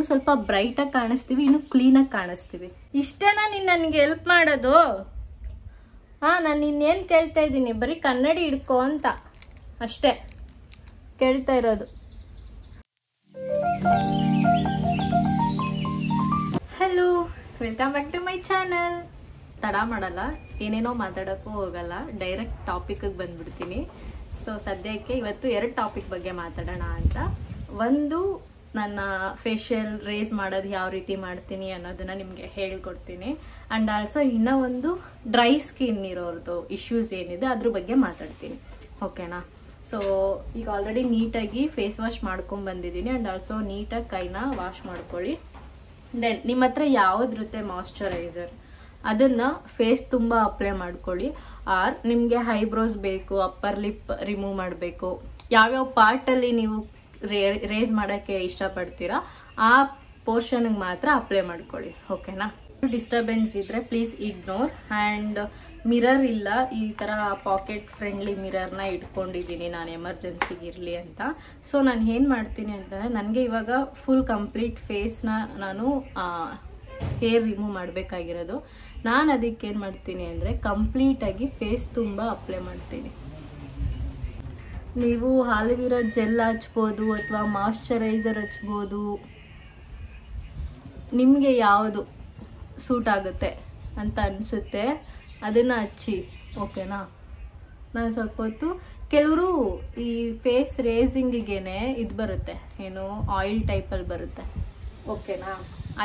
ಸ್ವಲ್ಪ ಬ್ರೈಟ್ ಆಗಿ ಕಾಣಿಸ್ತೀವಿ, ಇನ್ನು ಕ್ಲೀನ್ ಆಗಿ ಕಾಣಿಸ್ತೀವಿ. ಇಷ್ಟೇನಾ ನೀನ್ ನನಗೆ ಹೆಲ್ಪ್ ಮಾಡೋದು? ನಾನು ಇನ್ನೇನು ಕೇಳ್ತಾ ಇದ್ದೀನಿ, ಬರೀ ಕನ್ನಡಿ ಹಿಡ್ಕೊ ಅಂತ ಅಷ್ಟೇ ಕೇಳ್ತಾ ಇರೋದು. Hello, welcome back to my channel. ತಡ ಮಾಡಲ್ಲ, ಏನೇನೋ ಮಾತಾಡೋಕ್ಕೂ ಹೋಗಲ್ಲ, ಡೈರೆಕ್ಟ್ ಟಾಪಿಕ್ಗೆ ಬಂದ್ಬಿಡ್ತೀನಿ. ಸೊ ಸದ್ಯಕ್ಕೆ ಇವತ್ತು 2 ಟಾಪಿಕ್ ಬಗ್ಗೆ ಮಾತಾಡೋಣ ಅಂತ. ಒಂದು, ನನ್ನ ಫೇಶಿಯಲ್ ರೇಸ್ ಮಾಡೋದು ಯಾವ ರೀತಿ ಮಾಡ್ತೀನಿ ಅನ್ನೋದನ್ನ ನಿಮಗೆ ಹೇಳ್ಕೊಡ್ತೀನಿ. ಆ್ಯಂಡ್ ಆಲ್ಸೋ ಇನ್ನೂ ಒಂದು, ಡ್ರೈ ಸ್ಕಿನ್ ಇರೋರ್ದು ಇಶ್ಯೂಸ್ ಏನಿದೆ ಅದ್ರ ಬಗ್ಗೆ ಮಾತಾಡ್ತೀನಿ. ಓಕೆನಾ? ಸೊ ಈಗ ಆಲ್ರೆಡಿ ನೀಟಾಗಿ ಫೇಸ್ ವಾಶ್ ಮಾಡ್ಕೊಂಡು ಬಂದಿದ್ದೀನಿ. ಆ್ಯಂಡ್ ಆಲ್ಸೋ ನೀಟಾಗಿ ಕೈನ ವಾಶ್ ಮಾಡ್ಕೊಳ್ಳಿ. ದೆನ್ ನಿಮ್ಮ ಹತ್ರ ಯಾವುದಿರುತ್ತೆ ಮಾಯ್ಶ್ಚರೈಸರ್, ಅದನ್ನ ಫೇಸ್ ತುಂಬ ಅಪ್ಲೈ ಮಾಡ್ಕೊಳ್ಳಿ. ಆರ್ ನಿಮಗೆ ಐಬ್ರೋಸ್ ಬೇಕು, ಅಪ್ಪರ್ ಲಿಪ್ ರಿಮೂವ್ ಮಾಡಬೇಕು, ಯಾವ್ಯಾವ ಪಾರ್ಟಲ್ಲಿ ನೀವು ರೇಸ್ ಮಾಡೋಕ್ಕೆ ಇಷ್ಟಪಡ್ತೀರಾ ಆ ಪೋರ್ಷನ್ಗೆ ಮಾತ್ರ ಅಪ್ಲೈ ಮಾಡ್ಕೊಳ್ಳಿ. ಓಕೆನಾ? ಡಿಸ್ಟರ್ಬೆನ್ಸ್ ಇದ್ರೆ ಪ್ಲೀಸ್ ಇಗ್ನೋರ್. ಆ್ಯಂಡ್ ಮಿರರ್ ಇಲ್ಲ, ಈ ಥರ ಪಾಕೆಟ್ ಫ್ರೆಂಡ್ಲಿ ಮಿರರ್ನ ಇಟ್ಕೊಂಡಿದ್ದೀನಿ ನಾನು, ಎಮರ್ಜೆನ್ಸಿಗೆ ಇರಲಿ ಅಂತ. ಸೊ ನಾನು ಏನು ಮಾಡ್ತೀನಿ ಅಂತಂದರೆ, ನನಗೆ ಇವಾಗ ಫುಲ್ ಕಂಪ್ಲೀಟ್ ಫೇಸ್ನ ನಾನು ಹೇರ್ ರಿಮೂವ್ ಮಾಡಬೇಕಾಗಿರೋದು. ನಾನು ಅದಕ್ಕೆ ಏನು ಮಾಡ್ತೀನಿ ಅಂದರೆ, ಕಂಪ್ಲೀಟಾಗಿ ಫೇಸ್ ತುಂಬ ಅಪ್ಲೈ ಮಾಡ್ತೀನಿ. ನೀವು ಆಲಿವಿರಾ ಜೆಲ್ ಹಚ್ಬೋದು ಅಥವಾ ಮಾಯ್ಶ್ಚರೈಸರ್ ಹಚ್ಬೋದು, ನಿಮಗೆ ಯಾವುದು ಸೂಟ್ ಆಗುತ್ತೆ ಅಂತ ಅನಿಸುತ್ತೆ ಅದನ್ನು ಹಚ್ಚಿ. ಓಕೆನಾ? ನಾನು ಸ್ವಲ್ಪ ಹೊತ್ತು, ಕೆಲವರು ಈ ಫೇಸ್ ರೇಸಿಂಗಿಗೇನೆ ಇದು ಬರುತ್ತೆ, ಏನು ಆಯಿಲ್ ಟೈಪಲ್ಲಿ ಬರುತ್ತೆ. ಓಕೆನಾ?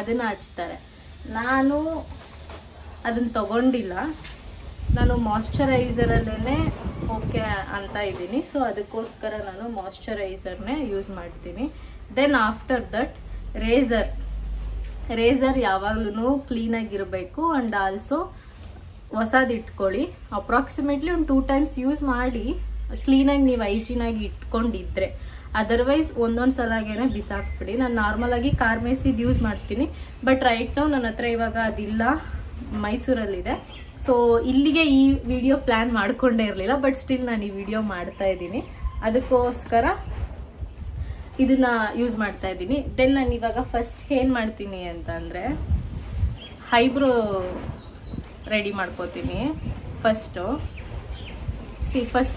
ಅದನ್ನು ಹಚ್ತಾರೆ. ನಾನು ಅದನ್ನು ತಗೊಂಡಿಲ್ಲ, ನಾನು ಮಾಯ್ಶ್ಚರೈಸರಲ್ಲೇ ಓಕೆ ಅಂತ ಇದ್ದೀನಿ. ಸೊ ಅದಕ್ಕೋಸ್ಕರ ನಾನು ಮಾಯ್ಶ್ಚರೈಸರ್ನೇ ಯೂಸ್ ಮಾಡ್ತೀನಿ. ದೆನ್ ಆಫ್ಟರ್ ದಟ್ ರೇಸರ್ ಯಾವಾಗ್ಲೂ ಕ್ಲೀನಾಗಿರಬೇಕು. ಆ್ಯಂಡ್ ಆಲ್ಸೋ ಹೊಸದು ಇಟ್ಕೊಳ್ಳಿ. ಅಪ್ರಾಕ್ಸಿಮೇಟ್ಲಿ ಒಂದು 2 ಟೈಮ್ಸ್ ಯೂಸ್ ಮಾಡಿ, ಕ್ಲೀನಾಗಿ ನೀವು ಹೈಜೀನಾಗಿ ಇಟ್ಕೊಂಡಿದ್ರೆ. ಅದರ್ವೈಸ್ ಒಂದೊಂದು ಸಲಾಗೇನೆ ಬಿಸಾಕ್ಬಿಡಿ. ನಾನು ನಾರ್ಮಲಾಗಿ ಕಾರ್ಮೆಸಿದ್ ಯೂಸ್ ಮಾಡ್ತೀನಿ, ಬಟ್ ರೈಟ್ ನಾವು ನನ್ನ ಹತ್ರ ಇವಾಗ ಅದಿಲ್ಲ, ಮೈಸೂರಲ್ಲಿದೆ. ಸೊ ಇಲ್ಲಿಗೆ ಈ ವಿಡಿಯೋ ಪ್ಲ್ಯಾನ್ ಮಾಡ್ಕೊಂಡೇ ಇರಲಿಲ್ಲ, ಬಟ್ ಸ್ಟಿಲ್ ನಾನು ಈ ವಿಡಿಯೋ ಮಾಡ್ತಾ ಇದ್ದೀನಿ, ಅದಕ್ಕೋಸ್ಕರ ಇದನ್ನ ಯೂಸ್ ಮಾಡ್ತಾ ಇದ್ದೀನಿ. ದೆನ್ ನಾನು ಇವಾಗ ಫಸ್ಟ್ ಏನು ಮಾಡ್ತೀನಿ ಅಂತಂದರೆ, ಐಬ್ರೋ ರೆಡಿ ಮಾಡ್ಕೋತೀನಿ. ಫಸ್ಟ್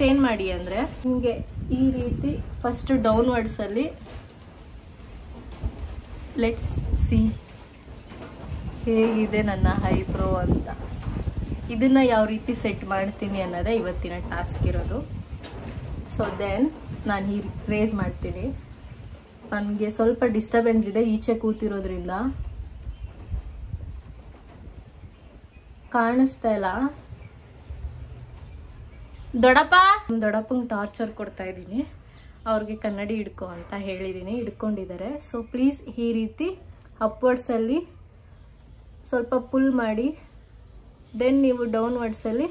ಏನು ಮಾಡಿ ಅಂದರೆ, ನಿಮಗೆ ಈ ರೀತಿ ಫಸ್ಟ್ ಡೌನ್ವರ್ಡ್ಸಲ್ಲಿ ಲೆಟ್ಸ್ ಸಿ ಹೇಗಿದೆ ನನ್ನ ಐಬ್ರೋ ಅಂತ. ಇದನ್ನು ಯಾವ ರೀತಿ ಸೆಟ್ ಮಾಡ್ತೀನಿ ಅನ್ನೋದೇ ಇವತ್ತಿನ ಟಾಸ್ಕ್ ಇರೋದು. ಸೊ ದೆನ್ ನಾನು ಈ ರೇಸ್ ಮಾಡ್ತೀನಿ. ನನಗೆ ಸ್ವಲ್ಪ ಡಿಸ್ಟರ್ಬೆನ್ಸ್ ಇದೆ ಈಚೆ ಕೂತಿರೋದ್ರಿಂದ, ಕಾಣಿಸ್ತಾ ಇಲ್ಲ. ದೊಡ್ಡಪ್ಪಂಗೆ ಟಾರ್ಚರ್ ಕೊಡ್ತಾ ಇದ್ದೀನಿ. ಅವ್ರಿಗೆ ಕನ್ನಡಿ ಹಿಡ್ಕೊ ಅಂತ ಹೇಳಿದ್ದೀನಿ, ಹಿಡ್ಕೊಂಡಿದ್ದಾರೆ. ಸೊ ಪ್ಲೀಸ್ ಈ ರೀತಿ ಅಪ್ವರ್ಡ್ಸಲ್ಲಿ ಸ್ವಲ್ಪ ಪುಲ್ ಮಾಡಿ, ದೆನ್ ನೀವು ಡೌನ್ವರ್ಡ್ಸಲ್ಲಿ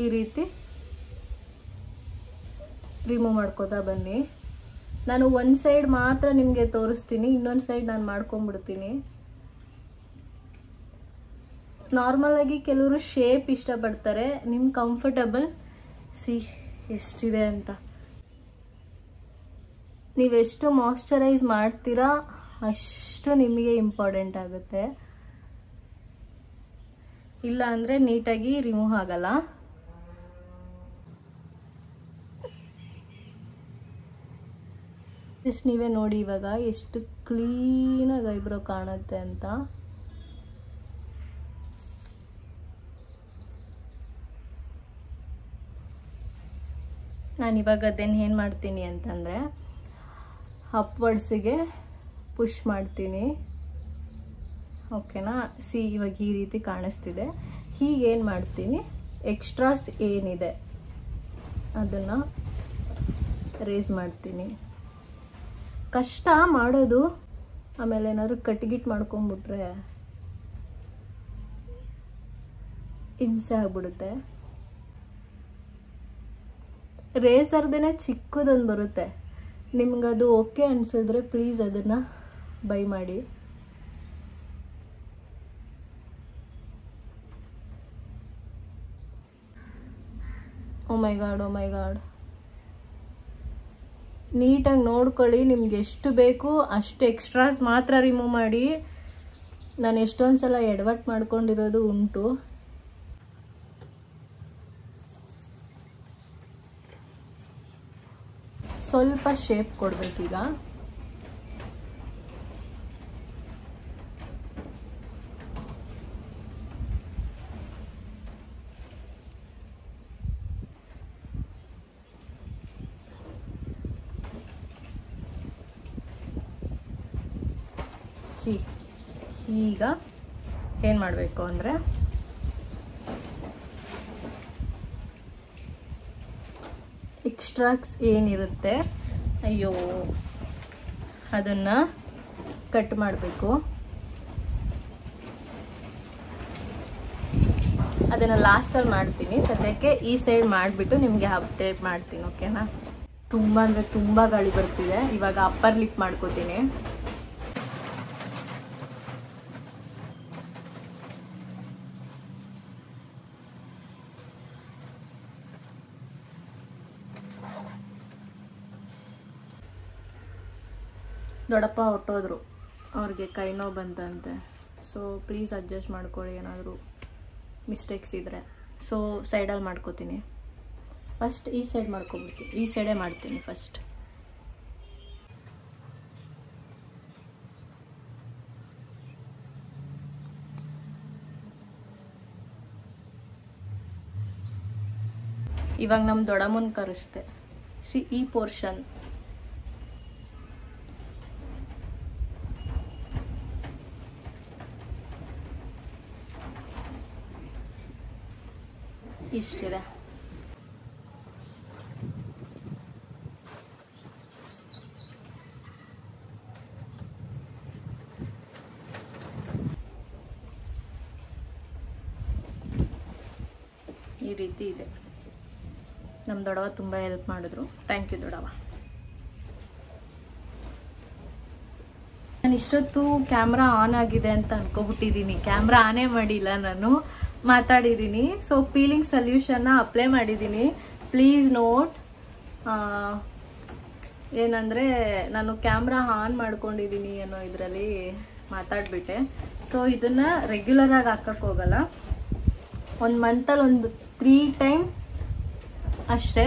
ಈ ರೀತಿ ರಿಮೂವ್ ಮಾಡ್ಕೋತಾ ಬನ್ನಿ. ನಾನು ಒಂದು ಸೈಡ್ ಮಾತ್ರ ನಿಮಗೆ ತೋರಿಸ್ತೀನಿ, ಇನ್ನೊಂದು ಸೈಡ್ ನಾನು ಮಾಡ್ಕೊಂಡ್ಬಿಡ್ತೀನಿ. ನಾರ್ಮಲಾಗಿ ಕೆಲವರು ಶೇಪ್ ಇಷ್ಟಪಡ್ತಾರೆ, ನಿಮ್ಮ ಕಂಫರ್ಟಬಲ್ ಸಿ ಎಷ್ಟಿದೆ ಅಂತ. ನೀವೆಷ್ಟು ಮಾಯ್ಶ್ಚರೈಸ್ ಮಾಡ್ತೀರಾ ಅಷ್ಟು ನಿಮಗೆ ಇಂಪಾರ್ಟೆಂಟ್ ಆಗುತ್ತೆ. ಇಲ್ಲ ಅಂದರೆ ನೀಟಾಗಿ ರಿಮೂವ್ ಆಗಲ್ಲ. ಜಸ್ಟ್ ನೀವೇ ನೋಡಿ ಇವಾಗ ಎಷ್ಟು ಕ್ಲೀನಾಗಿ ಐಬ್ರೋ ಕಾಣುತ್ತೆ ಅಂತ. ನಾನಿವಾಗ ಅದನ್ನು ಏನು ಮಾಡ್ತೀನಿ ಅಂತಂದರೆ, ಅಪ್ವರ್ಡ್ಸಿಗೆ ಪುಷ್ ಮಾಡ್ತೀನಿ. ಓಕೆನಾ? ಸಿ ಇವಾಗ ಈ ರೀತಿ ಕಾಣಿಸ್ತಿದೆ. ಹೀಗೇನು ಮಾಡ್ತೀನಿ, ಎಕ್ಸ್ಟ್ರಾಸ್ ಏನಿದೆ ಅದನ್ನು ರೇಸ್ ಮಾಡ್ತೀನಿ. ಕಷ್ಟ ಮಾಡೋದು, ಆಮೇಲೆ ಏನಾದರೂ ಕಟ್ಗಿಟ್ ಮಾಡ್ಕೊಂಬಿಟ್ರೆ ಹಿಂಸೆ ಆಗ್ಬಿಡುತ್ತೆ. ರೇಸರ್ದೇ ಚಿಕ್ಕದೊಂದು ಬರುತ್ತೆ, ನಿಮ್ಗದು ಓಕೆ ಅನಿಸಿದ್ರೆ ಪ್ಲೀಸ್ ಅದನ್ನು ಬೈ ಮಾಡಿ. ಓ ಮೈ ಗಾಡ್, ನೀಟಾಗಿ ನೋಡ್ಕೊಳ್ಳಿ. ನಿಮ್ಗೆ ಎಷ್ಟು ಬೇಕು ಅಷ್ಟು ಎಕ್ಸ್ಟ್ರಾಸ್ ಮಾತ್ರ ರಿಮೂವ್ ಮಾಡಿ. ನಾನು ಎಷ್ಟೊಂದು ಸಲ ಎಡವಟ್ಟು ಮಾಡ್ಕೊಂಡಿರೋದು ಉಂಟು. ಸ್ವಲ್ಪ ಶೇಪ್ ಕೊಡ್ಬೇಕೀಗ. ಈಗ ಏನು ಮಾಡಬೇಕು ಅಂದರೆ ಎಕ್ಸ್ಟ್ರಾಕ್ಸ್ ಏನಿರುತ್ತೆ ಅಯ್ಯೋ ಅದನ್ನು ಕಟ್ ಮಾಡಬೇಕು. ಅದನ್ನು ಲಾಸ್ಟಲ್ಲಿ ಮಾಡ್ತೀನಿ. ಸದ್ಯಕ್ಕೆ ಈ ಸೈಡ್ ಮಾಡಿಬಿಟ್ಟು ನಿಮಗೆ ಅಪ್ಡೇಟ್ ಮಾಡ್ತೀನಿ. ಓಕೆನಾ? ತುಂಬ ಅಂದರೆ ತುಂಬ ಗಾಳಿ ಬರ್ತಿದೆ. ಇವಾಗ ಅಪ್ಪರ್ ಲಿಪ್ ಮಾಡ್ಕೋತೀನಿ. ದೊಡ್ಡಪ್ಪ ಹೊಟ್ಟೋದ್ರು, ಅವ್ರಿಗೆ ಕೈ ನೋವು ಬಂತಂತೆ. ಸೊ ಪ್ಲೀಸ್ ಅಡ್ಜಸ್ಟ್ ಮಾಡ್ಕೊಳ್ಳಿ ಏನಾದರೂ ಮಿಸ್ಟೇಕ್ಸ್ ಇದ್ದರೆ. ಸೊ ಸೈಡಲ್ಲಿ ಮಾಡ್ಕೋತೀನಿ. ಫಸ್ಟ್ ಈ ಸೈಡ್ ಮಾಡ್ಕೊಬಿಡ್ತೀನಿ. ಈ ಸೈಡೇ ಮಾಡ್ತೀನಿ ಫಸ್ಟ್. ಇವಾಗ ನಮ್ಮ ದೊಡ್ಡಮ್ಮನ ಕರೆಸ್ತೆ. ಈ ಪೋರ್ಷನ್ ಇಷ್ಟಿದೆ. ಈ ರೀತಿ ಇದೆ. ನಮ್ಮ ದೊಡ್ಡವ ತುಂಬ ಹೆಲ್ಪ್ ಮಾಡಿದ್ರು. ಥ್ಯಾಂಕ್ ಯು ದೊಡ್ಡವ. ನಾನು ಇಷ್ಟೊತ್ತು ಕ್ಯಾಮ್ರಾ ಆನ್ ಆಗಿದೆ ಅಂತ ಅನ್ಕೋಬಿಟ್ಟಿದ್ದೀನಿ. ಕ್ಯಾಮ್ರಾ ಆನೇ ಮಾಡಿಲ್ಲ, ನಾನು ಮಾತಾಡಿದ್ದೀನಿ. ಸೊ ಪೀಲಿಂಗ್ ಸೊಲ್ಯೂಷನ್ನ ಅಪ್ಲೈ ಮಾಡಿದ್ದೀನಿ. Please note. ಏನಂದರೆ ನಾನು ಕ್ಯಾಮ್ರಾ ಆನ್ ಮಾಡ್ಕೊಂಡಿದ್ದೀನಿ ಅನ್ನೋ ಇದರಲ್ಲಿ ಮಾತಾಡ್ಬಿಟ್ಟೆ. ಸೊ ಇದನ್ನು ರೆಗ್ಯುಲರಾಗಿ ಹಾಕಕ್ಕೆ ಹೋಗಲ್ಲ. ಒಂದು ಮಂತಲ್ಲಿ ಒಂದು 3 ಟೈಮ್ ಅಷ್ಟೇ.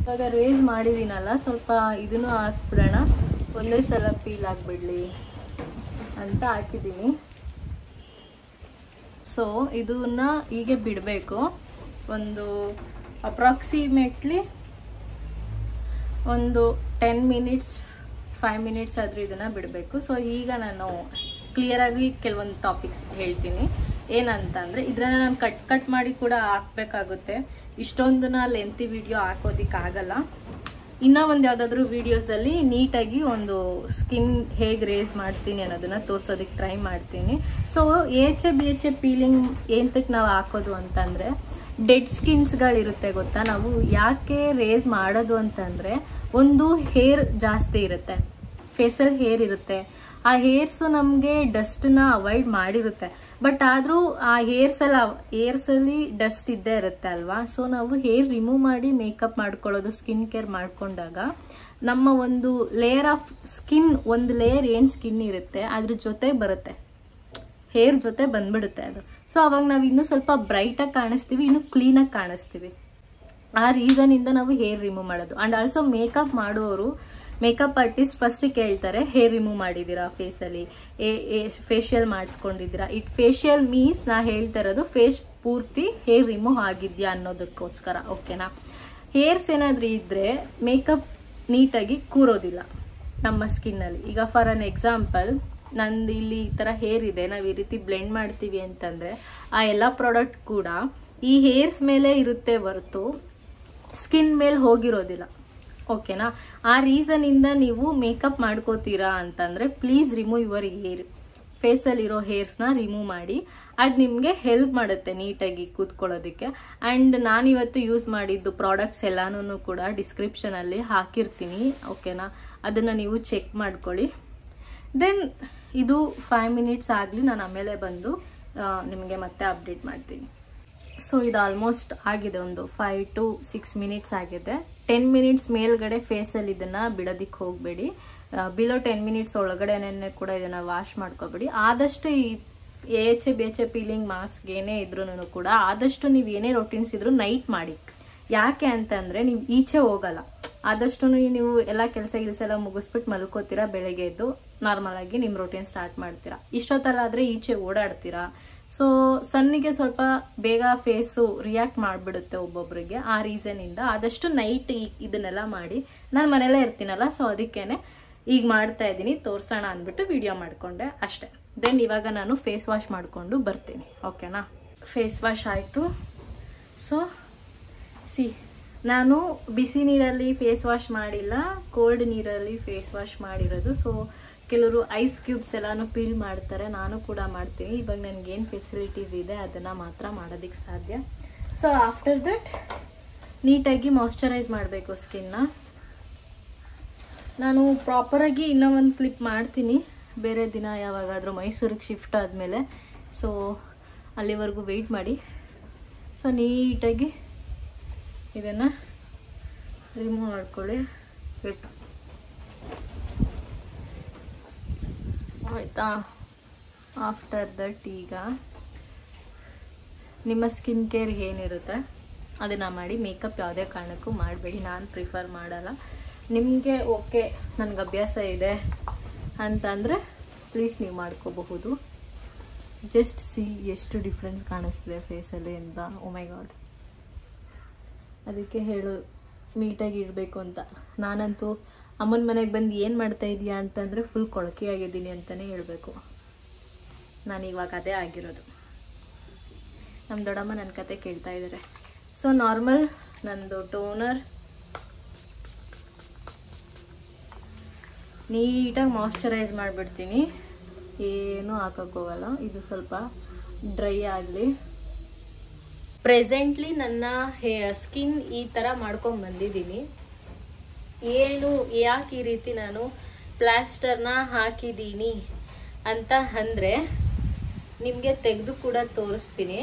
ಇವಾಗ ರೇಸ್ ಮಾಡಿದ್ದೀನಲ್ಲ, ಸ್ವಲ್ಪ ಇದನ್ನು ಹಾಕ್ಬಿಡೋಣ, ಒಂದೇ ಸಲ ಪೀಲ್ ಆಗಿಬಿಡ್ಲಿ ಅಂತ ಹಾಕಿದ್ದೀನಿ. ಸೊ ಇದನ್ನ ಹೀಗೆ ಬಿಡಬೇಕು. ಒಂದು ಅಪ್ರಾಕ್ಸಿಮೇಟ್ಲಿ ಒಂದು 10 ಮಿನಿಟ್ಸ್ 5 ಮಿನಿಟ್ಸ್ ಆದರೂ ಇದನ್ನು ಬಿಡಬೇಕು. ಸೊ ಈಗ ನಾನು ಕ್ಲಿಯರಾಗಿ ಕೆಲವೊಂದು ಟಾಪಿಕ್ಸ್ ಹೇಳ್ತೀನಿ. ಏನಂತಂದರೆ ಇದನ್ನ ನಾನು ಕಟ್ ಮಾಡಿ ಕೂಡ ಹಾಕಬೇಕಾಗುತ್ತೆ. ಇಷ್ಟೊಂದನ್ನ ಲೆಂತಿ ವಿಡಿಯೋ ಹಾಕೋದಕ್ಕಾಗಲ್ಲ. ಇನ್ನೂ ಒಂದು ಯಾವುದಾದ್ರೂ ವೀಡಿಯೋಸಲ್ಲಿ ನೀಟಾಗಿ ಒಂದು ಸ್ಕಿನ್ ಹೇಗೆ ರೇಸ್ ಮಾಡ್ತೀನಿ ಅನ್ನೋದನ್ನ ತೋರಿಸೋದಕ್ಕೆ ಟ್ರೈ ಮಾಡ್ತೀನಿ. ಸೊ ಎಚ್ ಎ ಪೀಲಿಂಗ್ ಏನಕ್ಕೆ ನಾವು ಹಾಕೋದು ಅಂತಂದರೆ, ಡೆಡ್ ಸ್ಕಿನ್ಸ್ಗಳಿರುತ್ತೆ ಗೊತ್ತಾ. ನಾವು ಯಾಕೆ ರೇಸ್ ಮಾಡೋದು ಅಂತಂದರೆ, ಒಂದು ಹೇರ್ ಜಾಸ್ತಿ ಇರುತ್ತೆ, ಫೇಸಲ್ಲಿ ಹೇರ್ ಇರುತ್ತೆ. ಆ ಹೇರ್ಸು ನಮಗೆ ಡಸ್ಟನ್ನ ಅವಾಯ್ಡ್ ಮಾಡಿರುತ್ತೆ. ಬಟ್ ಆದರೂ ಆ ಹೇರ್ಸಲ್ಲಿ ಡಸ್ಟ್ ಇದ್ದೇ ಇರುತ್ತೆ ಅಲ್ವಾ. ಸೊ ನಾವು ಹೇರ್ ರಿಮೂವ್ ಮಾಡಿ ಮೇಕಪ್ ಮಾಡ್ಕೊಳ್ಳೋದು, ಸ್ಕಿನ್ ಕೇರ್ ಮಾಡ್ಕೊಂಡಾಗ ನಮ್ಮ ಒಂದು ಲೇಯರ್ ಆಫ್ ಸ್ಕಿನ್, ಒಂದು ಲೇಯರ್ ಏನು ಸ್ಕಿನ್ ಇರುತ್ತೆ ಅದ್ರ ಜೊತೆ ಬರುತ್ತೆ, ಹೇರ್ ಜೊತೆ ಬಂದ್ಬಿಡುತ್ತೆ ಅದು. ಸೊ ಅವಾಗ ನಾವು ಇನ್ನೂ ಸ್ವಲ್ಪ ಬ್ರೈಟಾಗಿ ಕಾಣಿಸ್ತೀವಿ, ಇನ್ನೂ ಕ್ಲೀನಾಗಿ ಕಾಣಿಸ್ತೀವಿ. ಆ ರೀಸನಿಂದ ನಾವು ಹೇರ್ ರಿಮೂವ್ ಮಾಡೋದು. ಆ್ಯಂಡ್ ಆಲ್ಸೋ ಮೇಕಪ್ ಮಾಡುವವರು, ಮೇಕಪ್ ಆರ್ಟಿಸ್ಟ್ ಫಸ್ಟ್ ಕೇಳ್ತಾರೆ, ಹೇರ್ ರಿಮೂವ್ ಮಾಡಿದ್ದೀರಾ ಫೇಸಲ್ಲಿ, ಫೇಶಿಯಲ್ ಮಾಡಿಸ್ಕೊಂಡಿದ್ದೀರಾ. ಇಟ್ ಫೇಶಿಯಲ್ ಮೀನ್ಸ್ ನಾ ಹೇಳ್ತಾ ಇರೋದು ಫೇಸ್ ಪೂರ್ತಿ ಹೇರ್ ರಿಮೂವ್ ಆಗಿದ್ಯಾ ಅನ್ನೋದಕ್ಕೋಸ್ಕರ. ಓಕೆನಾ? ಹೇರ್ಸ್ ಏನಾದರೂ ಇದ್ದರೆ ಮೇಕಪ್ ನೀಟಾಗಿ ಕೂರೋದಿಲ್ಲ ನಮ್ಮ ಸ್ಕಿನ್ನಲ್ಲಿ. ಈಗ ಫಾರ್ ಅನ್ ಎಕ್ಸಾಂಪಲ್, ನಂದು ಇಲ್ಲಿ ಈ ಥರ ಹೇರ್ ಇದೆ, ನಾವು ಈ ರೀತಿ ಬ್ಲೆಂಡ್ ಮಾಡ್ತೀವಿ ಅಂತಂದರೆ ಆ ಎಲ್ಲ ಪ್ರಾಡಕ್ಟ್ ಕೂಡ ಈ ಹೇರ್ಸ್ ಮೇಲೆ ಇರುತ್ತೆ ಹೊರತು ಸ್ಕಿನ್ ಮೇಲೆ ಹೋಗಿರೋದಿಲ್ಲ. ಓಕೆನಾ? ಆ ರೀಸನಿಂದ ನೀವು ಮೇಕಪ್ ಮಾಡ್ಕೋತೀರಾ ಅಂತಂದರೆ ಪ್ಲೀಸ್ ರಿಮೂವ್ ಯುವರ್ ಹೇರ್. ಫೇಸಲ್ಲಿರೋ ಹೇರ್ಸ್ನ ರಿಮೂವ್ ಮಾಡಿ. ಅದು ನಿಮಗೆ ಹೆಲ್ಪ್ ಮಾಡುತ್ತೆ ನೀಟಾಗಿ ಕೂತ್ಕೊಳ್ಳೋದಕ್ಕೆ. ಆ್ಯಂಡ್ ನಾನಿವತ್ತು ಯೂಸ್ ಮಾಡಿದ್ದು ಪ್ರಾಡಕ್ಟ್ಸ್ ಎಲ್ಲನೂ ಕೂಡ ಡಿಸ್ಕ್ರಿಪ್ಷನಲ್ಲಿ ಹಾಕಿರ್ತೀನಿ. ಓಕೆನಾ? ಅದನ್ನು ನೀವು ಚೆಕ್ ಮಾಡ್ಕೊಳ್ಳಿ. ದೆನ್ ಇದು 5 ಮಿನಿಟ್ಸ್ ಆಗಲಿ, ನಾನು ಆಮೇಲೆ ಬಂದು ನಿಮಗೆ ಮತ್ತೆ ಅಪ್ಡೇಟ್ ಮಾಡ್ತೀನಿ. ಸೊ ಇದು ಆಲ್ಮೋಸ್ಟ್ ಆಗಿದೆ, ಒಂದು 5 to 6 minutes ಆಗಿದೆ. 10 minutes ಮೇಲ್ಗಡೆ ಫೇಸಲ್ಲಿ ಇದನ್ನು ಬಿಡೋದಿಕ್ಕೆ ಹೋಗಬೇಡಿ. ಬಿಲೋ 10 minutes ಒಳಗಡೆನೇ ಕೂಡ ಇದನ್ನು ವಾಶ್ ಮಾಡ್ಕೋಬೇಡಿ. ಆದಷ್ಟು ಈ ಎಚೆ ಪೀಲಿಂಗ್ ಮಾಸ್ಕ್ ಏನೇ ಇದ್ರೂ ಕೂಡ ಆದಷ್ಟು ನೀವು ಏನೇ ರೊಟೀನ್ಸ್ ಇದ್ರೂ ನೈಟ್ ಮಾಡಿ. ಯಾಕೆ ಅಂತಂದರೆ ನೀವು ಈಚೆ ಹೋಗಲ್ಲ, ಆದಷ್ಟು ನೀವು ಎಲ್ಲ ಕೆಲಸ ಎಲ್ಲ ಮುಗಿಸ್ಬಿಟ್ಟು ಮಲ್ಕೋತೀರಾ, ಬೆಳಗ್ಗೆ ಎದ್ದು ನಾರ್ಮಲ್ ಆಗಿ ನಿಮ್ಮ ರೊಟೀನ್ ಸ್ಟಾರ್ಟ್ ಮಾಡ್ತೀರಾ. ಇಷ್ಟೊತ್ತಲ್ಲ ಆದರೆ ಈಚೆ ಓಡಾಡ್ತೀರಾ. ಸೊ ಸನ್ನಿಗೆ ಸ್ವಲ್ಪ ಬೇಗ ಫೇಸು ರಿಯಾಕ್ಟ್ ಮಾಡಿಬಿಡುತ್ತೆ ಒಬ್ಬೊಬ್ಬರಿಗೆ. ಆ ರೀಸನಿಂದ ಆದಷ್ಟು ನೈಟ್ ಇದನ್ನೆಲ್ಲ ಮಾಡಿ. ನಾನು ಮನೆಯಲ್ಲೇ ಇರ್ತೀನಲ್ಲ, ಸೊ ಅದಕ್ಕೇನೆ ಈಗ ಮಾಡ್ತಾ ಇದ್ದೀನಿ, ತೋರ್ಸೋಣ ಅಂದ್ಬಿಟ್ಟು ವಿಡಿಯೋ ಮಾಡಿಕೊಂಡೆ ಅಷ್ಟೇ. ದೆನ್ ಇವಾಗ ನಾನು ಫೇಸ್ ವಾಶ್ ಮಾಡಿಕೊಂಡು ಬರ್ತೀನಿ, ಓಕೆನಾ. ಫೇಸ್ ವಾಶ್ ಆಯಿತು. ಸೊ ನಾನು ಬಿಸಿ ನೀರಲ್ಲಿ ಫೇಸ್ ವಾಶ್ ಮಾಡಿಲ್ಲ, ಕೋಲ್ಡ್ ನೀರಲ್ಲಿ ಫೇಸ್ ವಾಶ್ ಮಾಡಿರೋದು. ಸೊ ಕೆಲವರು ಐಸ್ ಕ್ಯೂಬ್ಸ್ ಎಲ್ಲಾನು ಪೀಲ್ ಮಾಡ್ತಾರೆ, ನಾನು ಕೂಡ ಮಾಡ್ತೀನಿ. ಇವಾಗ ನನಗೇನು ಫೆಸಿಲಿಟೀಸ್ ಇದೆ ಅದನ್ನು ಮಾತ್ರ ಮಾಡೋದಕ್ಕೆ ಸಾಧ್ಯ. ಸೊ ಆಫ್ಟರ್ ದಟ್ ನೀಟಾಗಿ ಮಾಯ್ಶ್ಚರೈಸ್ ಮಾಡಬೇಕು ಸ್ಕಿನ್ನ. ನಾನು ಪ್ರಾಪರಾಗಿ ಇನ್ನೂ ಒಂದು ಕ್ಲಿಪ್ ಮಾಡ್ತೀನಿ ಬೇರೆ ದಿನ, ಯಾವಾಗಾದರೂ ಮೈಸೂರಿಗೆ ಶಿಫ್ಟ್ ಆದಮೇಲೆ. ಸೊ ಅಲ್ಲಿವರೆಗೂ ವೆಯ್ಟ್ ಮಾಡಿ. ಸೊ ನೀಟಾಗಿ ಇದನ್ನು ರಿಮೂವ್ ಮಾಡ್ಕೊಳ್ಳಿ, ಬಿಟ್ಟು ಆಯಿತಾ. ಆಫ್ಟರ್ ದಟ್ ಈಗ ನಿಮ್ಮ ಸ್ಕಿನ್ ಕೇರ್ ಏನಿರುತ್ತೆ ಅದನ್ನು ಮಾಡಿ. ಮೇಕಪ್ ಯಾವುದೇ ಕಾರಣಕ್ಕೂ ಮಾಡಬೇಡಿ, ನಾನು ಪ್ರಿಫರ್ ಮಾಡಲ್ಲ. ನಿಮಗೆ ಓಕೆ ನನಗೆ ಅಭ್ಯಾಸ ಇದೆ ಅಂತಂದರೆ ಪ್ಲೀಸ್ ನೀವು ಮಾಡ್ಕೋಬಹುದು. ಜಸ್ಟ್ ಸಿ ಎಷ್ಟು ಡಿಫ್ರೆನ್ಸ್ ಕಾಣಿಸ್ತಿದೆ ಫೇಸಲ್ಲಿ ಅಂತ. ಓ ಮೈ ಗಾಡ್, ಅದಕ್ಕೆ ಹೇಳು ನೀಟಾಗಿ ಇಡಬೇಕು ಅಂತ. ನಾನಂತೂ ಅಮ್ಮನ ಮನೆಗೆ ಬಂದು ಏನು ಮಾಡ್ತಾ ಇದೀಯಾ ಅಂತಂದರೆ ಫುಲ್ ಕೊಳಕೆ ಆಗಿದ್ದೀನಿ ಅಂತಲೇ ಹೇಳಬೇಕು. ನಾನು ಇವಾಗ ಅದೇ ಆಗಿರೋದು. ನಮ್ಮ ದೊಡ್ಡಮ್ಮ ನನ್ನ ಕತೆ ಕೇಳ್ತಾ ಇದ್ದಾರೆ. ಸೊ ನಾರ್ಮಲ್ ನಂದು ಟೋನರ್ ನೀಟಾಗಿ ಮಾಯ್ಶ್ಚರೈಸ್ ಮಾಡಿಬಿಡ್ತೀನಿ, ಏನೂ ಹಾಕೋಕ್ಕೋಗಲ್ಲ. ಇದು ಸ್ವಲ್ಪ ಡ್ರೈ ಆಗಲಿ. ಪ್ರೆಸೆಂಟ್ಲಿ ನನ್ನ ಸ್ಕಿನ್ ಈ ಥರ ಮಾಡ್ಕೊಂಡು ಬಂದಿದ್ದೀನಿ. ಏನು ಯಾಕೆ ಈ ರೀತಿ ನಾನು ಪ್ಲಾಸ್ಟರ್ನ ಹಾಕಿದ್ದೀನಿ ಅಂತ ಅಂದರೆ ನಿಮಗೆ ತೆಗೆದು ಕೂಡ ತೋರಿಸ್ತೀನಿ.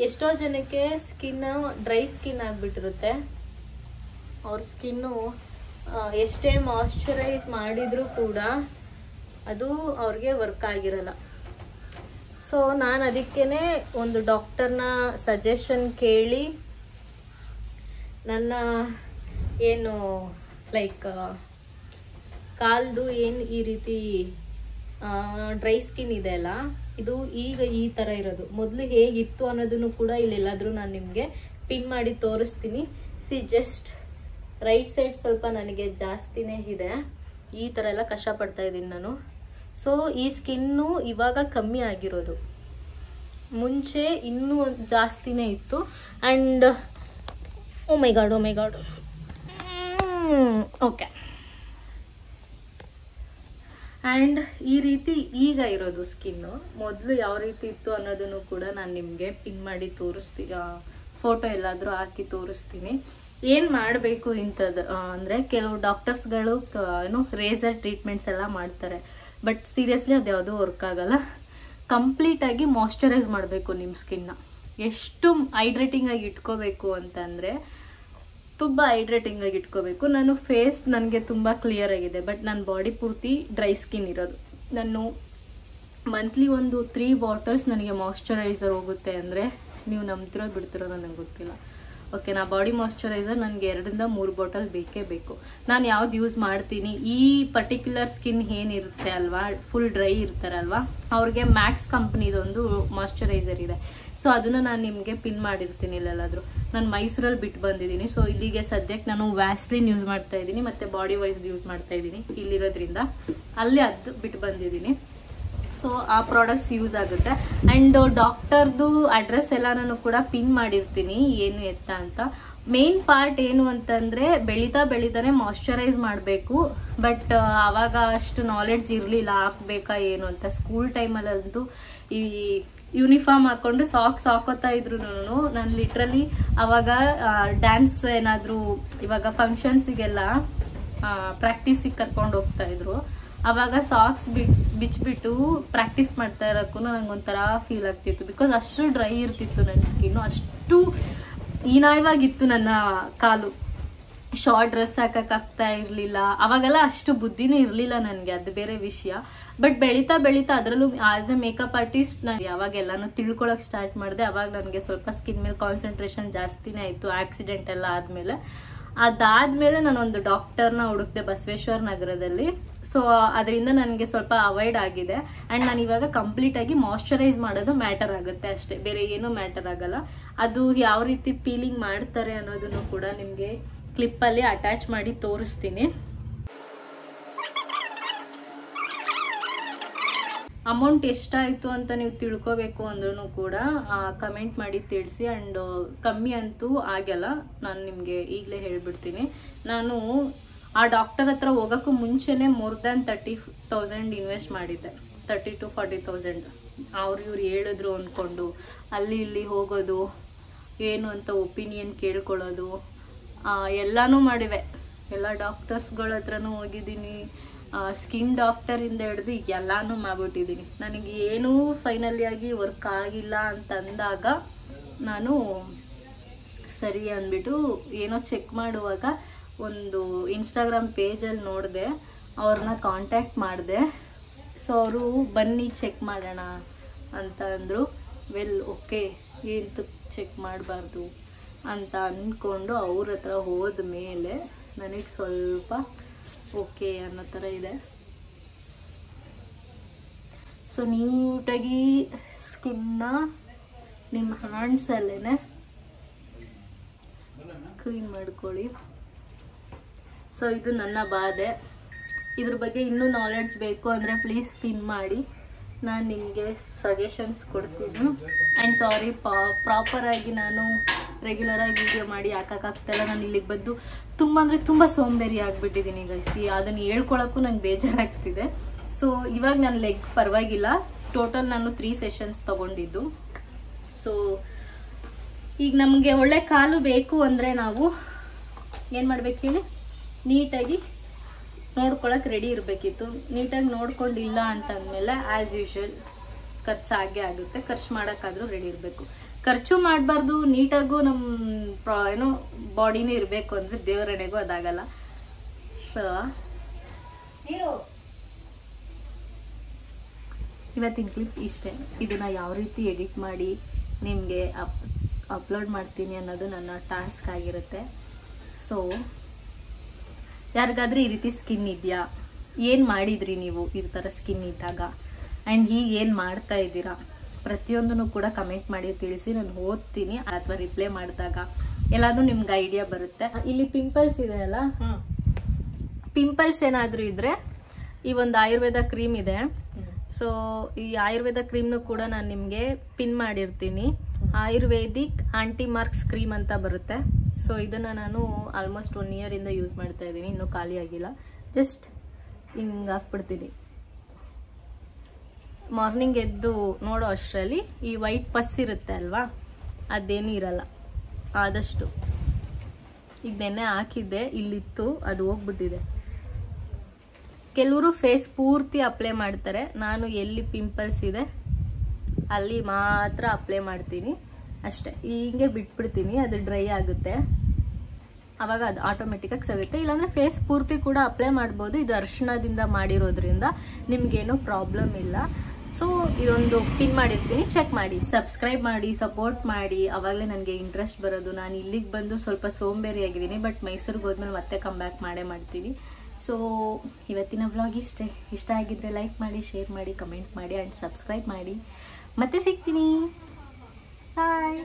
ಎಷ್ಟೋ ಜನಕ್ಕೆ ಸ್ಕಿನ್ನು ಡ್ರೈ ಸ್ಕಿನ್ ಆಗಿಬಿಟ್ಟಿರುತ್ತೆ. ಅವ್ರ ಸ್ಕಿನ್ನು ಎಷ್ಟೇ ಮಾಯ್ಶ್ಚರೈಸ್ ಮಾಡಿದರೂ ಕೂಡ ಅದು ಅವ್ರಿಗೆ ವರ್ಕ್ ಆಗಿರಲ್ಲ. ಸೊ ನಾನು ಅದಕ್ಕೇ ಒಂದು ಡಾಕ್ಟರ್ನ ಸಜೆಷನ್ ಕೇಳಿ ನನ್ನ ಏನು ಲೈಕ್ ಕಾಲ್ದು ಏನು ಈ ರೀತಿ ಡ್ರೈ ಸ್ಕಿನ್ ಇದೆ ಅಲ್ಲ, ಇದು ಈಗ ಈ ಥರ ಇರೋದು. ಮೊದಲು ಹೇಗಿತ್ತು ಅನ್ನೋದನ್ನು ಕೂಡ ಇಲ್ಲೆಲ್ಲಾದರೂ ನಾನು ನಿಮಗೆ ಪಿನ್ ಮಾಡಿ ತೋರಿಸ್ತೀನಿ. ಜಸ್ಟ್ ರೈಟ್ ಸೈಡ್ ಸ್ವಲ್ಪ ನನಗೆ ಜಾಸ್ತಿನೇ ಇದೆ, ಈ ಥರ ಎಲ್ಲ ಕಷ್ಟಪಡ್ತಾ ಇದ್ದೀನಿ ನಾನು. ಸೊ ಈ ಸ್ಕಿನ್ನು ಇವಾಗ ಕಮ್ಮಿ ಆಗಿರೋದು, ಮುಂಚೆ ಇನ್ನೂ ಜಾಸ್ತಿನೇ ಇತ್ತು. And oh my god okay. And ಈ ರೀತಿ ಈಗ ಇರೋದು ಸ್ಕಿನ್ನು. ಮೊದಲು ಯಾವ ರೀತಿ ಇತ್ತು ಅನ್ನೋದನ್ನು ಕೂಡ ನಾನು ನಿಮಗೆ ಪಿನ್ ಮಾಡಿ ತೋರಿಸ್ತೀನಿ, ಫೋಟೋ ಎಲ್ಲಾದರೂ ಹಾಕಿ ತೋರಿಸ್ತೀನಿ. ಏನು ಮಾಡಬೇಕು ಇಂಥದ್ದು ಅಂದರೆ ಕೆಲವು ಡಾಕ್ಟರ್ಸ್ಗಳು ಏನು ರೇಸರ್ ಟ್ರೀಟ್ಮೆಂಟ್ಸ್ ಎಲ್ಲ ಮಾಡ್ತಾರೆ, ಬಟ್ ಸೀರಿಯಸ್ಲಿ ಅದು ಯಾವುದೂ ವರ್ಕ್ ಆಗಲ್ಲ. ಕಂಪ್ಲೀಟಾಗಿ ಮಾಯ್ಶ್ಚರೈಸ್ ಮಾಡಬೇಕು ನಿಮ್ಮ ಸ್ಕಿನ್ನ. ಎಷ್ಟು ಹೈಡ್ರೇಟಿಂಗ್ ಆಗಿ ಇಟ್ಕೋಬೇಕು ಅಂತಂದರೆ ತುಂಬ ಹೈಡ್ರೇಟಿಂಗ್ ಆಗಿ ಇಟ್ಕೋಬೇಕು. ನಾನು ಫೇಸ್ ನನಗೆ ತುಂಬ ಕ್ಲಿಯರ್ ಆಗಿದೆ, ಬಟ್ ನನ್ನ ಬಾಡಿ ಪೂರ್ತಿ ಡ್ರೈ ಸ್ಕಿನ್ ಇರೋದು. ನಾನು ಮಂತ್ಲಿ ಒಂದು 3 ಬಾಟಲ್ಸ್ ನನಗೆ ಮಾಯ್ಶ್ಚರೈಸರ್ ಹೋಗುತ್ತೆ ಅಂದರೆ ನೀವು ನಂಬ್ತಿರೋ ಬಿಡ್ತಿರೋ ನನಗೆ ಗೊತ್ತಿಲ್ಲ. ಓಕೆ, ನಾ ಬಾಡಿ ಮಾಯ್ಶ್ಚರೈಸರ್ ನನಗೆ 2 ರಿಂದ 3 ಬಾಟಲ್ ಬೇಕೇ ಬೇಕು. ನಾನು ಯಾವ್ದು ಯೂಸ್ ಮಾಡ್ತೀನಿ, ಈ ಪರ್ಟಿಕ್ಯುಲರ್ ಸ್ಕಿನ್ ಏನಿರುತ್ತೆ ಅಲ್ವಾ, ಫುಲ್ ಡ್ರೈ ಇರ್ತಾರಲ್ವಾ, ಅವ್ರಿಗೆ ಮ್ಯಾಕ್ಸ್ ಕಂಪ್ನಿದೊಂದು ಮಾಯ್ಶ್ಚರೈಸರ್ ಇದೆ. ಸೊ ಅದನ್ನು ನಾನು ನಿಮಗೆ ಪಿನ್ ಮಾಡಿರ್ತೀನಿ ಇಲ್ಲೆಲ್ಲಾದರೂ. ನಾನು ಮೈಸೂರಲ್ಲಿ ಬಿಟ್ಟು ಬಂದಿದ್ದೀನಿ. ಸೊ ಇಲ್ಲಿಗೆ ಸದ್ಯಕ್ಕೆ ನಾನು ವ್ಯಾಸ್ಲಿನ್ ಯೂಸ್ ಮಾಡ್ತಾ ಇದ್ದೀನಿ, ಮತ್ತು ಬಾಡಿ ವೈಸ್ ಯೂಸ್ ಮಾಡ್ತಾ ಇದ್ದೀನಿ ಇಲ್ಲಿರೋದ್ರಿಂದ. ಅಲ್ಲಿ ಅದು ಬಿಟ್ಟು ಬಂದಿದ್ದೀನಿ. ಸೊ ಆ ಪ್ರಾಡಕ್ಟ್ಸ್ ಯೂಸ್ ಆಗುತ್ತೆ. ಆ್ಯಂಡ್ ಡಾಕ್ಟರ್ದು ಅಡ್ರೆಸ್ ಎಲ್ಲ ನಾನು ಕೂಡ ಪಿನ್ ಮಾಡಿರ್ತೀನಿ ಏನು ಎತ್ತ ಅಂತ. ಮೇನ್ ಪಾರ್ಟ್ ಏನು ಅಂತಂದರೆ ಬೆಳೀತಾನೆ ಮಾಯ್ಶ್ಚರೈಸ್ ಮಾಡಬೇಕು. ಬಟ್ ಆವಾಗ ಅಷ್ಟು ನಾಲೆಡ್ಜ್ ಇರಲಿಲ್ಲ ಹಾಕ್ಬೇಕಾ ಏನು ಅಂತ. ಸ್ಕೂಲ್ ಟೈಮಲ್ಲಂತೂ ಈ ಯೂನಿಫಾರ್ಮ್ ಹಾಕೊಂಡು ಸಾಕ್ಸ್ ಹಾಕೋತಾ ಇದ್ರು. ನಾನು ಲಿಟ್ರಲಿ ಅವಾಗ ಡ್ಯಾನ್ಸ್ ಏನಾದರೂ ಇವಾಗ ಫಂಕ್ಷನ್ಸಿಗೆಲ್ಲ ಪ್ರಾಕ್ಟೀಸಿಗೆ ಕರ್ಕೊಂಡು ಹೋಗ್ತಾ ಇದ್ರು. ಅವಾಗ ಸಾಕ್ಸ್ ಬಿಚ್ಬಿಟ್ಟು ಪ್ರಾಕ್ಟೀಸ್ ಮಾಡ್ತಾ ಇರೋಕ್ಕೂ ನಂಗೊಂಥರ ಫೀಲ್ ಆಗ್ತಿತ್ತು. ಬಿಕಾಸ್ ಅಷ್ಟು ಡ್ರೈ ಇರ್ತಿತ್ತು ನನ್ನ ಸ್ಕಿನ್ನು, ಅಷ್ಟು ಹೀನಾಯವಾಗಿತ್ತು ನನ್ನ ಕಾಲು. ಶಾರ್ಟ್ ಡ್ರೆಸ್ ಹಾಕಕ್ಕಾಗ್ತಾ ಇರಲಿಲ್ಲ. ಅವಾಗೆಲ್ಲ ಅಷ್ಟು ಬುದ್ಧಿನೂ ಇರಲಿಲ್ಲ ನನಗೆ, ಅದು ಬೇರೆ ವಿಷಯ. ಬಟ್ ಬೆಳೀತಾ ಬೆಳೀತಾ ಅದರಲ್ಲೂ ಆಸ್ ಎ ಮೇಕಪ್ ಆರ್ಟಿಸ್ಟ್ ನಾನು ಯಾವಾಗ ಎಲ್ಲಾನು ತಿಳ್ಕೊಳಕ್ ಸ್ಟಾರ್ಟ್ ಮಾಡಿದೆ, ಅವಾಗ ನನಗೆ ಸ್ವಲ್ಪ ಸ್ಕಿನ್ ಮೇಲೆ ಕಾನ್ಸಂಟ್ರೇಷನ್ ಜಾಸ್ತಿನೇ ಆಯಿತು. ಆಕ್ಸಿಡೆಂಟ್ ಎಲ್ಲ ಆದಮೇಲೆ ಅದಾದ್ಮೇಲೆ ನಾನೊಂದು ಡಾಕ್ಟರ್ನ ಹುಡುಕ್ದೆ ಬಸವೇಶ್ವರ ನಗರದಲ್ಲಿ. ಸೊ ಅದರಿಂದ ನನಗೆ ಸ್ವಲ್ಪ ಅವಾಯ್ಡ್ ಆಗಿದೆ. ಆ್ಯಂಡ್ ನಾನು ಇವಾಗ ಕಂಪ್ಲೀಟ್ ಆಗಿ ಮಾಯ್ಶ್ಚರೈಸ್ ಮಾಡೋದು ಮ್ಯಾಟರ್ ಆಗುತ್ತೆ ಅಷ್ಟೇ, ಬೇರೆ ಏನೂ ಮ್ಯಾಟರ್ ಆಗಲ್ಲ. ಅದು ಯಾವ ರೀತಿ ಪೀಲಿಂಗ್ ಮಾಡ್ತಾರೆ ಅನ್ನೋದನ್ನು ಕೂಡ ನಿಮಗೆ ಕ್ಲಿಪ್ಪಲ್ಲಿ ಅಟ್ಯಾಚ್ ಮಾಡಿ ತೋರಿಸ್ತೀನಿ. ಅಮೌಂಟ್ ಎಷ್ಟಾಯಿತು ಅಂತ ನೀವು ತಿಳ್ಕೊಬೇಕು ಅಂದ್ರೂ ಕೂಡ ಕಮೆಂಟ್ ಮಾಡಿ ತಿಳಿಸಿ. ಆ್ಯಂಡ್ ಕಮ್ಮಿ ಅಂತೂ ಆಗಲ್ಲ, ನಾನು ನಿಮಗೆ ಈಗಲೇ ಹೇಳ್ಬಿಡ್ತೀನಿ. ನಾನು ಆ ಡಾಕ್ಟರ್ ಹತ್ರ ಹೋಗೋಕ್ಕೂ ಮುಂಚೆನೇ ಮೋರ್ ದ್ಯಾನ್ 30,000 ಇನ್ವೆಸ್ಟ್ ಮಾಡಿದ್ದೆ. 30,000 to 40,000 ಇವ್ರು ಹೇಳಿದ್ರು ಅಂದ್ಕೊಂಡು ಅಲ್ಲಿ ಇಲ್ಲಿ ಹೋಗೋದು, ಏನು ಅಂತ ಒಪಿನಿಯನ್ ಕೇಳ್ಕೊಳ್ಳೋದು, ಎಲ್ಲನೂ ಮಾಡಿವೆ. ಎಲ್ಲ ಡಾಕ್ಟರ್ಸ್ಗಳ ಹತ್ರನೂ ಹೋಗಿದ್ದೀನಿ, ಸ್ಕಿನ್ ಡಾಕ್ಟರಿಂದ ಹಿಡಿದು ಎಲ್ಲಾನು ಮಾಡ್ಬಿಟ್ಟಿದ್ದೀನಿ. ನನಗೆ ಏನೂ ಫೈನಲಿ ಆಗಿ ವರ್ಕ್ ಆಗಿಲ್ಲ ಅಂತಂದಾಗ ನಾನು ಸರಿ ಅಂದ್ಬಿಟ್ಟು ಏನೋ ಚೆಕ್ ಮಾಡುವಾಗ ಒಂದು ಇನ್ಸ್ಟಾಗ್ರಾಮ್ ಪೇಜಲ್ಲಿ ನೋಡಿದೆ, ಅವ್ರನ್ನ ಕಾಂಟ್ಯಾಕ್ಟ್ ಮಾಡಿದೆ. ಸೊ ಅವರು ಬನ್ನಿ ಚೆಕ್ ಮಾಡೋಣ ಅಂತ ಅಂದರು. ವೆಲ್ ಓಕೆ, ಏನು ಚೆಕ್ ಮಾಡಬಾರ್ದು ಅಂತ ಅಂದ್ಕೊಂಡು ಅವ್ರ ಹತ್ರ ಹೋದ ಮೇಲೆ ನನಗೆ ಸ್ವಲ್ಪ ಓಕೆ ಅನ್ನೋ ಥರ ಇದೆ. ಸೊ ನೀಟಾಗಿ ಸ್ಕಿನ್ನ ನಿಮ್ಮ ಹ್ಯಾಂಡ್ಸಲ್ಲೇ ಕ್ಲೀನ್ ಮಾಡ್ಕೊಳ್ಳಿ. ಸೊ ಇದು ನನ್ನ ಬಾಧೆ. ಇದ್ರ ಬಗ್ಗೆ ಇನ್ನೂ ನಾಲೆಡ್ಜ್ ಬೇಕು ಅಂದರೆ ಪ್ಲೀಸ್ ಪಿನ್ ಮಾಡಿ, ನಾನು ನಿಮಗೆ ಸಜೆಷನ್ಸ್ ಕೊಡ್ತೀನಿ. ಆ್ಯಂಡ್ ಸಾರಿ, ಪ್ರಾಪರಾಗಿ ನಾನು ರೆಗ್ಯುಲರಾಗಿ ವಿಡಿಯೋ ಮಾಡಿ ಹಾಕೋಕ್ಕಾಗ್ತಾಯಿಲ್ಲ. ನಾನು ಇಲ್ಲಿಗೆ ಬಂದು ತುಂಬ ಅಂದರೆ ತುಂಬ ಸೋಂಬೇರಿ ಆಗಿಬಿಟ್ಟಿದ್ದೀನಿ ಗೈಸಿ. ಅದನ್ನು ಹೇಳ್ಕೊಳಕ್ಕೂ ನಂಗೆ ಬೇಜಾರಾಗ್ತಿದೆ. ಸೊ ಇವಾಗ ನನ್ನ ಲೆಗ್ ಪರವಾಗಿಲ್ಲ. ಟೋಟಲ್ ನಾನು 3 ಸೆಷನ್ಸ್ ತೊಗೊಂಡಿದ್ದು. ಸೊ ಈಗ ನಮಗೆ ಒಳ್ಳೆ ಕಾಲು ಬೇಕು ಅಂದರೆ ನಾವು ಏನು ಮಾಡ್ಬೇಕು ಹೇಳಿ, ನೀಟಾಗಿ ನೋಡ್ಕೊಳಕ್ಕೆ ರೆಡಿ ಇರಬೇಕಿತ್ತು. ನೀಟಾಗಿ ನೋಡ್ಕೊಂಡಿಲ್ಲ ಅಂತಂದಮೇಲೆ ಆ್ಯಸ್ ಯೂಶುವಲ್ ಖರ್ಚಾಗೇ ಆಗುತ್ತೆ. ಖರ್ಚು ಮಾಡೋಕ್ಕಾದ್ರೂ ರೆಡಿ ಇರಬೇಕು. ಖರ್ಚು ಮಾಡಬಾರ್ದು, ನೀಟಾಗೂ ನಮ್ಮ ಏನೋ ಬಾಡಿನೂ ಇರಬೇಕು ಅಂದರೆ ದೇವರಣೆಗೂ ಅದಾಗಲ್ಲ. ಸೊ ಇವತ್ತಿನ ಕ್ಲಿಪ್ ಇಷ್ಟೇ. ಇದನ್ನು ಯಾವ ರೀತಿ ಎಡಿಟ್ ಮಾಡಿ ನಿಮಗೆ ಅಪ್ಲೋಡ್ ಮಾಡ್ತೀನಿ ಅನ್ನೋದು ನನ್ನ ಟಾಸ್ಕ್ ಆಗಿರುತ್ತೆ. ಸೊ ಯಾರಿಗಾದ್ರೂ ಈ ರೀತಿ ಸ್ಕಿನ್ ಇದೆಯಾ, ಏನು ಮಾಡಿದ್ರಿ ನೀವು ಈ ಥರ ಸ್ಕಿನ್ ಇದ್ದಾಗ, ಆ್ಯಂಡ್ ಈಗ ಏನು ಮಾಡ್ತಾ ಇದ್ದೀರಾ, ಪ್ರತಿಯೊಂದನ್ನು ಕೂಡ ಕಮೆಂಟ್ ಮಾಡಿ ತಿಳಿಸಿ. ನಾನು ಓದ್ತೀನಿ ಅಥವಾ ರಿಪ್ಲೈ ಮಾಡಿದಾಗ ಎಲ್ಲಾದ್ರೂ ನಿಮ್ಗೆ ಐಡಿಯಾ ಬರುತ್ತೆ. ಇಲ್ಲಿ ಪಿಂಪಲ್ಸ್ ಇದೆ ಅಲ್ಲ, ಪಿಂಪಲ್ಸ್ ಏನಾದರೂ ಇದ್ರೆ ಈ ಒಂದು ಆಯುರ್ವೇದ ಕ್ರೀಮ್ ಇದೆ. ಸೊ ಈ ಆಯುರ್ವೇದ ಕ್ರೀಮ್ನು ಕೂಡ ನಾನು ನಿಮಗೆ ಪಿನ್ ಮಾಡಿರ್ತೀನಿ. ಆಯುರ್ವೇದಿಕ್ ಆಂಟಿ ಮಾರ್ಕ್ಸ್ ಕ್ರೀಮ್ ಅಂತ ಬರುತ್ತೆ. ಸೊ ಇದನ್ನು ನಾನು ಆಲ್ಮೋಸ್ಟ್ 1 ಇಯರಿಂದ ಯೂಸ್ ಮಾಡ್ತಾ ಇದ್ದೀನಿ, ಇನ್ನೂ ಖಾಲಿ ಆಗಿಲ್ಲ. ಜಸ್ಟ್ ಹಿಂಗೆ ಹಾಕ್ಬಿಡ್ತೀನಿ. ಮಾರ್ನಿಂಗ್ ಎದ್ದು ನೋಡೋ ಅಷ್ಟರಲ್ಲಿ ಈ ವೈಟ್ ಪಸ್ ಇರುತ್ತೆ ಅಲ್ವಾ, ಅದೇನೂ ಇರಲ್ಲ ಆದಷ್ಟು. ಈಗ ನೆನ್ನೆ ಹಾಕಿದ್ದೆ, ಇಲ್ಲಿತ್ತು, ಅದು ಹೋಗ್ಬಿಟ್ಟಿದೆ. ಕೆಲವರು ಫೇಸ್ ಪೂರ್ತಿ ಅಪ್ಲೈ ಮಾಡ್ತಾರೆ. ನಾನು ಎಲ್ಲಿ ಪಿಂಪಲ್ಸ್ ಇದೆ ಅಲ್ಲಿ ಮಾತ್ರ ಅಪ್ಲೈ ಮಾಡ್ತೀನಿ ಅಷ್ಟೇ. ಹಿಂಗೆ ಬಿಟ್ಬಿಡ್ತೀನಿ, ಅದು ಡ್ರೈ ಆಗುತ್ತೆ. ಆವಾಗ ಅದು ಆಟೋಮೆಟಿಕಾಗಿ ಸಿಗುತ್ತೆ. ಇಲ್ಲಾಂದರೆ ಫೇಸ್ ಪೂರ್ತಿ ಕೂಡ ಅಪ್ಲೈ ಮಾಡ್ಬೋದು. ಇದು ಅರಿಶಿಣದಿಂದ ಮಾಡಿರೋದ್ರಿಂದ ನಿಮಗೇನು ಪ್ರಾಬ್ಲಮ್ ಇಲ್ಲ. ಸೊ ಇದೊಂದು ಪಿನ್ ಮಾಡಿರ್ತೀನಿ, ಚೆಕ್ ಮಾಡಿ, ಸಬ್ಸ್ಕ್ರೈಬ್ ಮಾಡಿ, ಸಪೋರ್ಟ್ ಮಾಡಿ. ಆವಾಗಲೇ ನನಗೆ ಇಂಟ್ರೆಸ್ಟ್ ಬರೋದು. ನಾನು ಇಲ್ಲಿಗೆ ಬಂದು ಸ್ವಲ್ಪ ಸೋಂಬೇರಿ ಆಗಿದ್ದೀನಿ, ಬಟ್ ಮೈಸೂರಿಗೆ ಹೋದ್ಮೇಲೆ ಮತ್ತೆ ಕಮ್ ಬ್ಯಾಕ್ ಮಾಡೇ ಮಾಡ್ತೀನಿ. ಸೊ ಇವತ್ತಿನ ವ್ಲಾಗ್ ಇಷ್ಟೇ. ಇಷ್ಟ ಆಗಿದ್ರೆ ಲೈಕ್ ಮಾಡಿ, ಶೇರ್ ಮಾಡಿ, ಕಮೆಂಟ್ ಮಾಡಿ ಆ್ಯಂಡ್ ಸಬ್ಸ್ಕ್ರೈಬ್ ಮಾಡಿ. ಮತ್ತೆ ಸಿಗ್ತೀನಿ. ಬಾಯ್.